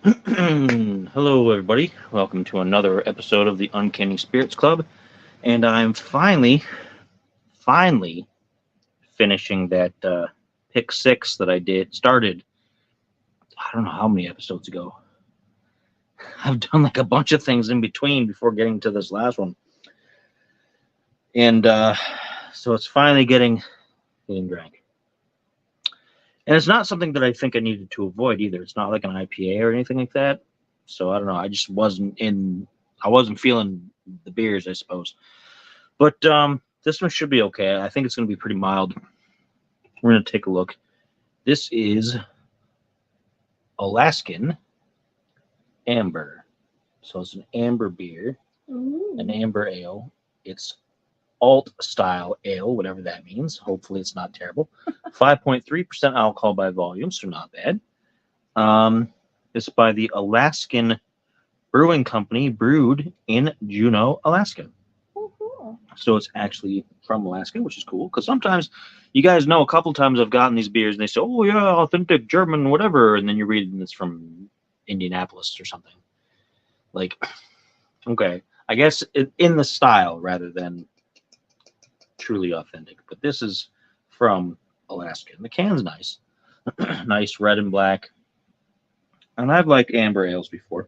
Hello, everybody. Welcome to another episode of the Uncanny Spirits Club. And I'm finally finishing that pick six that I started. I don't know how many episodes ago. I've done like a bunch of things in between before getting to this last one. And so it's finally getting drank. And it's not something that I think I needed to avoid either. It's not like an IPA or anything like that. So I don't know. I wasn't feeling the beers, I suppose. But this one should be okay. I think it's going to be pretty mild. We're going to take a look. This is Alaskan Amber. So it's an amber beer, an amber ale. It's alt style ale, whatever that means. Hopefully, it's not terrible. 5.3% alcohol by volume, so not bad. It's by the Alaskan Brewing Company, brewed in Juneau, Alaska. Oh, cool. So it's actually from Alaska, which is cool. Because sometimes, you guys know, a couple times I've gotten these beers and they say, "Oh yeah, authentic German, whatever," and then you're reading this from Indianapolis or something. Like, okay, I guess in the style rather than truly authentic. But this is from Alaska. And the can's nice, nice red and black. And I've liked amber ales before.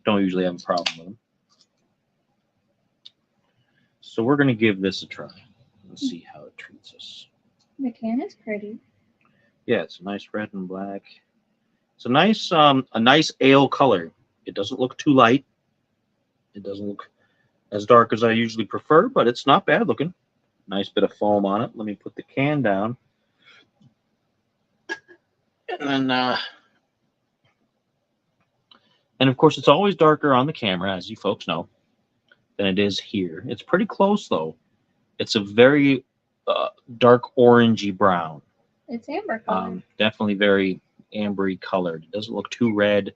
Don't usually have a problem with them. So we're going to give this a try and see how it treats us. The can is pretty. Yeah, it's a nice red and black. It's a nice ale color. It doesn't look too light. It doesn't look as dark as I usually prefer, but it's not bad looking. Nice bit of foam on it. Let me put the can down. And then, and of course, it's always darker on the camera, as you folks know, than it is here. It's pretty close, though. It's a very dark orangey brown. It's amber color. Definitely very ambery colored. It doesn't look too red.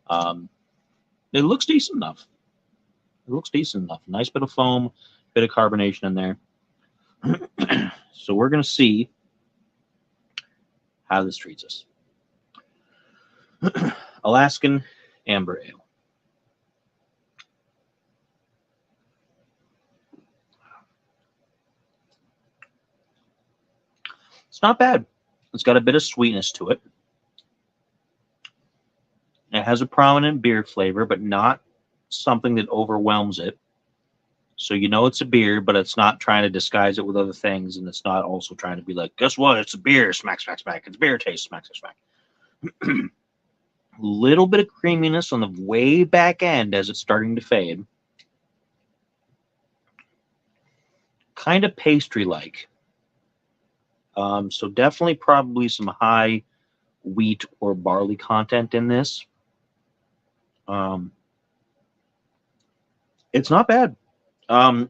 It looks decent enough. Nice bit of foam, bit of carbonation in there. So we're going to see how this treats us. Alaskan Amber Ale. It's not bad. It's got a bit of sweetness to it. It has a prominent beer flavor, but not something that overwhelms it. So you know it's a beer, but it's not trying to disguise it with other things, and it's not also trying to be like, guess what? It's a beer, smack, smack, smack. It's beer taste, smack, smack, smack. Little bit of creaminess on the way back end as it's starting to fade. Kind of pastry-like. So definitely probably some high wheat or barley content in this. It's not bad. I'm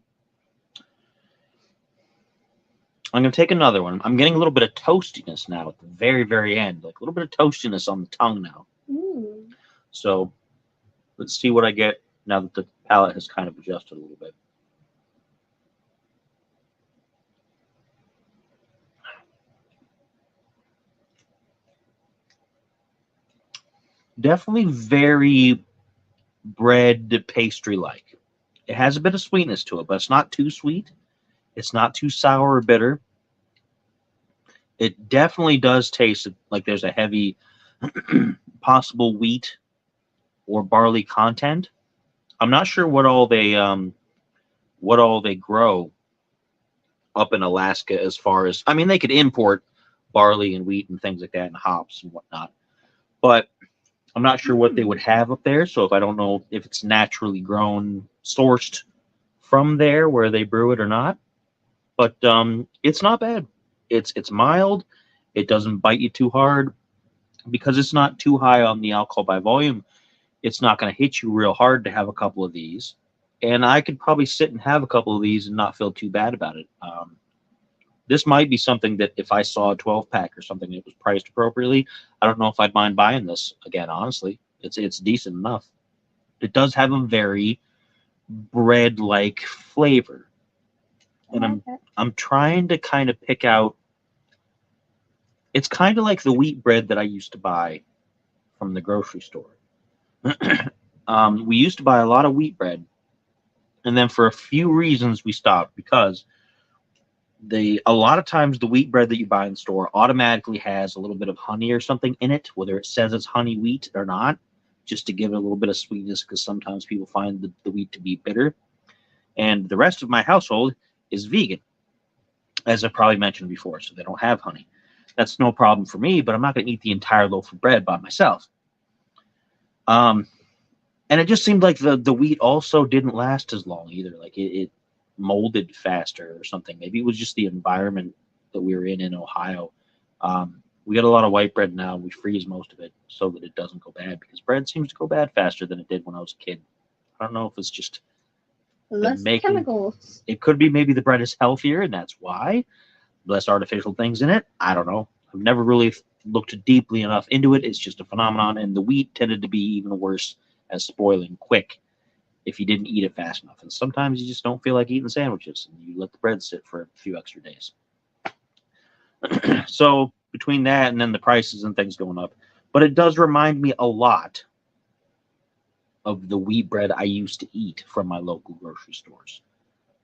going to take another one. I'm getting a little bit of toastiness now at the very, very end. Like a little bit of toastiness on the tongue now. Ooh. So let's see what I get now that the palate has kind of adjusted a little bit. Definitely very bread pastry-like. It has a bit of sweetness to it, but it's not too sweet. It's not too sour or bitter. It definitely does taste like there's a heavy possible wheat or barley content. I'm not sure what all they grow up in Alaska as far as, I mean, they could import barley and wheat and things like that and hops and whatnot. But I'm not sure what they would have up there. So if I don't know if it's naturally grown, sourced from there where they brew it or not. But it's not bad. It's mild. It doesn't bite you too hard because it's not too high on the alcohol by volume. It's not going to hit you real hard to have a couple of these. And I could probably sit and have a couple of these and not feel too bad about it. This might be something that if I saw a 12-pack or something that was priced appropriately, I don't know if I'd mind buying this again, honestly. It's decent enough. It does have a very bread-like flavor. And I'm trying to kind of pick out, it's kind of like the wheat bread that I used to buy from the grocery store. We used to buy a lot of wheat bread, and then for a few reasons we stopped because a lot of times the wheat bread that you buy in the store automatically has a little bit of honey or something in it, whether it says it's honey wheat or not, just to give it a little bit of sweetness because sometimes people find the wheat to be bitter. And the rest of my household is vegan, as I probably mentioned before, so they don't have honey. That's no problem for me, but I'm not going to eat the entire loaf of bread by myself. And it just seemed like the wheat also didn't last as long either. Like it molded faster or something. Maybe it was just the environment that we were in Ohio. We get a lot of white bread now. We freeze most of it so that it doesn't go bad because bread seems to go bad faster than it did when I was a kid. I don't know if it's just Less chemicals. It could be maybe the bread is healthier and that's why. Less artificial things in it. I don't know. I've never really looked deeply enough into it. It's just a phenomenon. And the wheat tended to be even worse as spoiling quick if you didn't eat it fast enough. And sometimes you just don't feel like eating sandwiches and you let the bread sit for a few extra days. So between that and then the prices and things going up, but it does remind me a lot of the wheat bread I used to eat from my local grocery stores.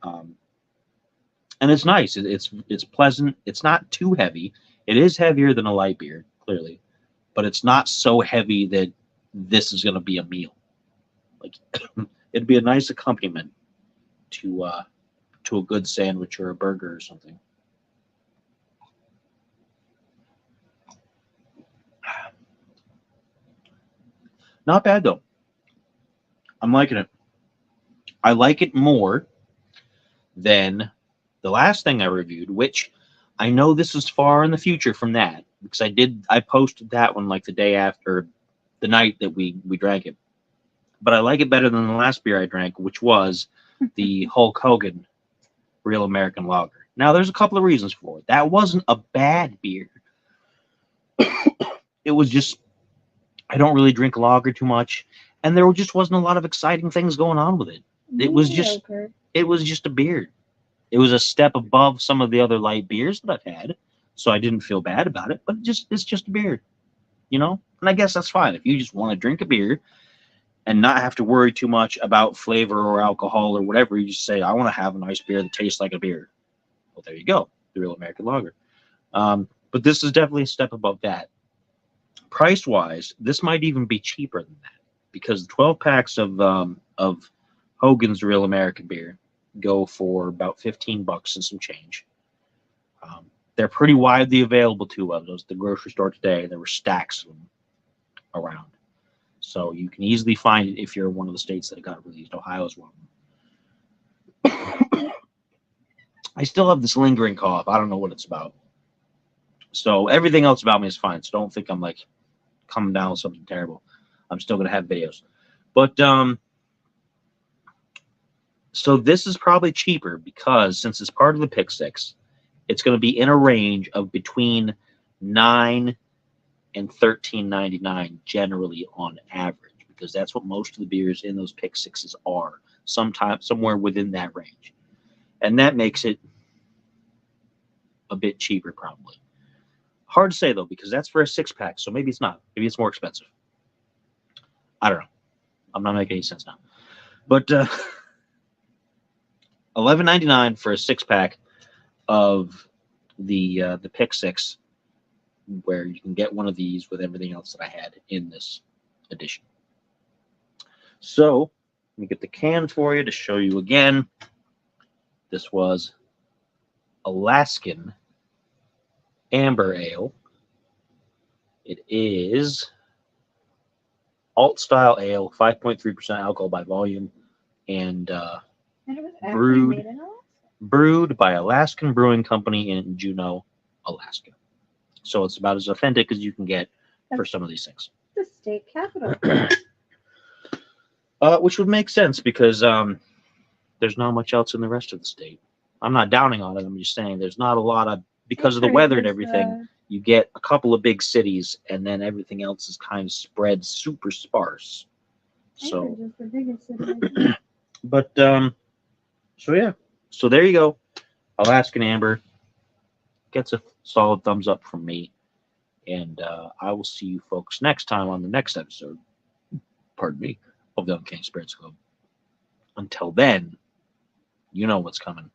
And it's nice. It's pleasant. It's not too heavy. It is heavier than a light beer, clearly, but it's not so heavy that this is going to be a meal. Like it'd be a nice accompaniment to a good sandwich or a burger or something. Not bad though. I'm liking it. I like it more than the last thing I reviewed, which I know this is far in the future from that because I posted that one like the day after the night that we drank it. But I like it better than the last beer I drank, which was the Hulk Hogan Real American Lager. Now, there's a couple of reasons for it. That wasn't a bad beer. It was just, I don't really drink lager too much, and there just wasn't a lot of exciting things going on with it. It was just a beer. It was a step above some of the other light beers that I've had, so I didn't feel bad about it. But it's just a beer, you know. And I guess that's fine if you just want to drink a beer and not have to worry too much about flavor or alcohol or whatever. You just say, I want to have a nice beer that tastes like a beer. Well, there you go, the Real American Lager. But this is definitely a step above that. Price-wise, this might even be cheaper than that because 12 packs of Hogan's Real American beer go for about $15 and some change. They're pretty widely available too. I was at the grocery store today. There were stacks of them around. So you can easily find it if you're one of the states that it got released. Ohio's one of them. I still have this lingering cough. I don't know what it's about. So everything else about me is fine. So don't think I'm like coming down with something terrible. I'm still going to have videos. But so this is probably cheaper because since it's part of the Pick Six, it's going to be in a range of between $9 and $13.99 generally on average, because that's what most of the beers in those Pick Sixes are, somewhere within that range. And that makes it a bit cheaper probably. Hard to say though, because that's for a 6-pack, so maybe it's not. Maybe it's more expensive. I don't know. I'm not making any sense now. But $11.99 for a 6-pack of the Pick Six, where you can get one of these with everything else that I had in this edition. So let me get the can for you to show you again. This was Alaskan Amber Ale. It is alt style ale, 5.3% alcohol by volume, and brewed by Alaskan Brewing Company in Juneau, Alaska. So it's about as authentic as you can get for some of these things. The state capital. Which would make sense because there's not much else in the rest of the state. I'm not downing on it. I'm just saying there's not a lot of, because of the weather and everything, you get a couple of big cities and then everything else is kind of spread super sparse. So, just the biggest city. But, so yeah. So there you go. Alaskan Amber gets a solid thumbs up from me. And I will see you folks next time on the next episode. pardon me, of the Uncanny Spirits Club. Until then, you know what's coming.